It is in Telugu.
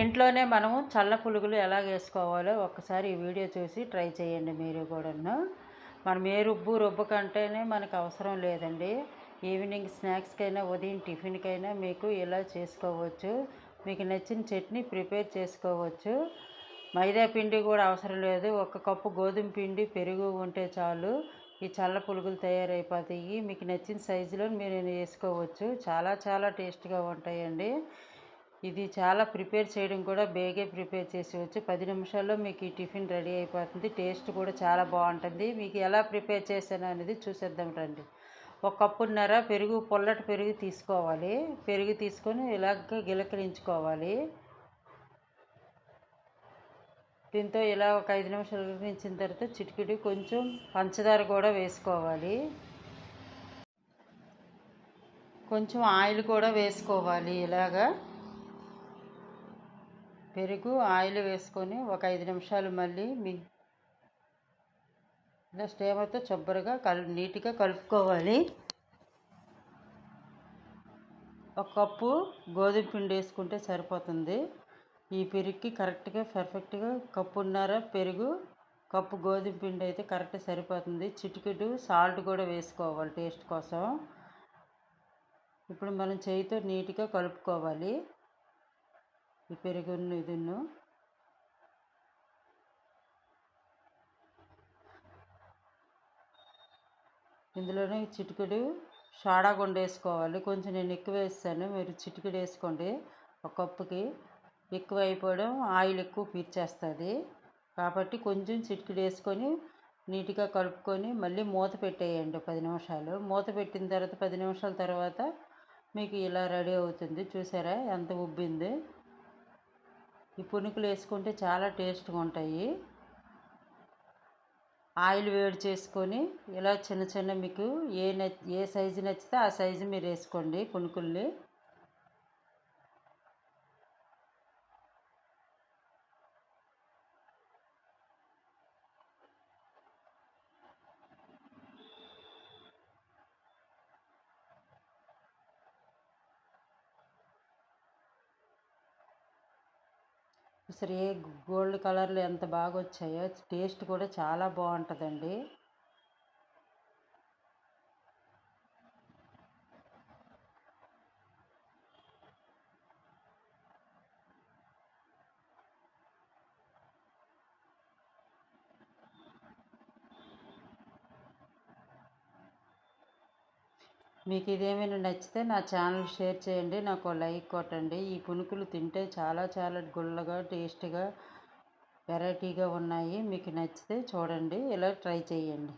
ఇంట్లోనే మనము చల్ల పులుగులు ఎలా వేసుకోవాలో ఒక్కసారి ఈ వీడియో చూసి ట్రై చేయండి మీరు కూడాను. మనం ఏ రుబ్బకంటేనే మనకు అవసరం లేదండి. ఈవినింగ్ స్నాక్స్కైనా ఉదయం టిఫిన్కైనా మీకు ఇలా చేసుకోవచ్చు. మీకు నచ్చిన చట్నీ ప్రిపేర్ చేసుకోవచ్చు. మైదా పిండి కూడా అవసరం లేదు. 1 కప్పు గోధుమ పిండి, పెరుగు ఉంటే చాలు ఈ చల్ల పులుగులు తయారైపోతాయి. మీకు నచ్చిన సైజులో మీరు వేసుకోవచ్చు. చాలా చాలా టేస్ట్గా ఉంటాయండి. ఇది చాలా ప్రిపేర్ చేయడం కూడా బేగే ప్రిపేర్ చేసేవచ్చు. 10 నిమిషాల్లో మీకు ఈ టిఫిన్ రెడీ అయిపోతుంది. టేస్ట్ కూడా చాలా బాగుంటుంది. మీకు ఎలా ప్రిపేర్ చేశాను అనేది చూసేద్దాం రండి. 1 కప్పున్నర పెరుగు, పుల్లటి పెరుగు తీసుకోవాలి. పెరుగు తీసుకొని ఇలాగ గిలకరించుకోవాలి. దీంతో ఇలా ఒక 5 నిమిషాలు ఉడికించిన తర్వాత చిటికెడు కొంచెం పంచదార కూడా వేసుకోవాలి. కొంచెం ఆయిల్ కూడా వేసుకోవాలి. ఇలాగా పెరుగు, ఆయిల్ వేసుకొని ఒక 5 నిమిషాలు మళ్ళీ ఇలా స్టేమర్తో శుభ్రంగా నీట్గా కలుపుకోవాలి. 1 కప్పు గోధుమ పిండి వేసుకుంటే సరిపోతుంది. ఈ పెరుగుకి కరెక్ట్గా పర్ఫెక్ట్గా కప్పున్నర పెరుగు, కప్పు గోధుమ పిండి అయితే కరెక్ట్గా సరిపోతుంది. చిటికెడు సాల్ట్ కూడా వేసుకోవాలి టేస్ట్ కోసం. ఇప్పుడు మనం చేయితో నీట్గా కలుపుకోవాలి ఈ పెరుగును. ఇందులోనే చిటికెడు సోడా గుండ వేసుకోవాలి. కొంచెం నేను ఎక్కువ వేస్తాను, మీరు చిటికెడు వేసుకోండి. 1 కప్పుకి ఎక్కువ అయిపోవడం ఆయిల్ ఎక్కువ పీల్చేస్తుంది కాబట్టి కొంచెం చిటికెడు వేసుకొని నీట్గా కలుపుకొని మళ్ళీ మూత పెట్టేయండి 10 నిమిషాలు. మూత పెట్టిన తర్వాత 10 నిమిషాల తర్వాత మీకు ఇలా రెడీ అవుతుంది. చూసారా ఎంత ఉబ్బింది. ఈ పునుకులు వేసుకుంటే చాలా టేస్ట్గా ఉంటాయి. ఆయిల్ వేడి చేసుకొని ఇలా చిన్న చిన్న మీకు ఏ సైజు నచ్చితే ఆ సైజు మీరు వేసుకోండి పునుకుల్ని. అసలు ఏ గోల్డ్ కలర్లో ఎంత బాగా వచ్చాయో. టేస్ట్ కూడా చాలా బాగుంటుందండి. మీకు ఇదేమైనా నచ్చితే నా ఛానల్ షేర్ చేయండి, నాకు లైక్ కొట్టండి. ఈ పునుకులు తింటే చాలా చాలా గుల్లగా టేస్ట్గా వెరైటీగా ఉన్నాయి. మీకు నచ్చితే చూడండి, ఇలా ట్రై చేయండి.